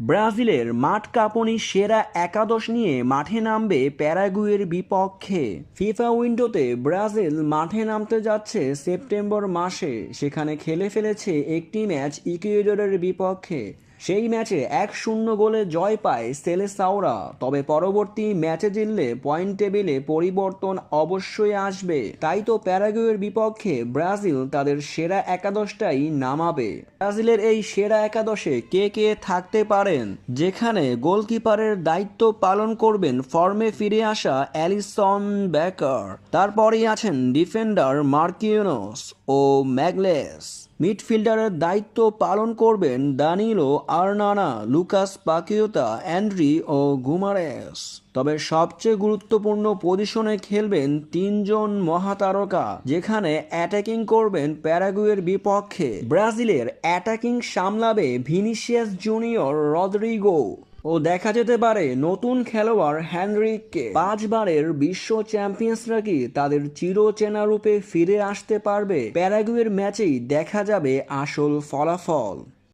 ব্রাজিলের মাঠ কাঁপুনি সেরা একাদশ নিয়ে মাঠে নামবে প্যারাগুয়ের বিপক্ষে। ফিফা উইন্ডোতে ব্রাজিল মাঠে নামতে যাচ্ছে সেপ্টেম্বর মাসে। সেখানে খেলে ফেলেছে একটি ম্যাচ ইকুয়েডরের বিপক্ষে। সেই ম্যাচে 1-0 গোলে জয় পায় সেলেসাওরা। তবে পরবর্তী ম্যাচে জিতলে পয়েন্ট টেবিলে পরিবর্তন অবশ্যই আসবে। তাই তো প্যারাগুয়ের বিপক্ষে ব্রাজিল তাদের সেরা একাদশটাই নামাবে। ব্রাজিলের এই সেরা একাদশে কে কে থাকতে পারেন? যেখানে গোলকিপারের দায়িত্ব পালন করবেন ফর্মে ফিরে আসা অ্যালিসন বেকার। তারপরেই আছেন ডিফেন্ডার মার্কিনোস ও ম্যাগলেস। মিডফিল্ডারের দায়িত্ব পালন করবেন দানিলো আর্নানা, লুকাস পাকিয়োতা, অ্যান্ড্রি ও গুমারেস। তবে সবচেয়ে গুরুত্বপূর্ণ পজিশনে খেলবেন তিনজন মহাতারকা, যেখানে অ্যাটাকিং করবেন প্যারাগুয়ের বিপক্ষে। ব্রাজিলের অ্যাটাকিং সামলাবে ভিনিসিয়াস জুনিয়র, রদ্রিগো ও দেখা যেতে পারে নতুন খেলোয়াড় হেনরিককে। 5 বারের বিশ্ব চ্যাম্পিয়ন্সরা কি তাদের চিরচেনা রূপে ফিরে আসতে পারবে? প্যারাগুয়ের ম্যাচেই দেখা যাবে আসল ফলাফল।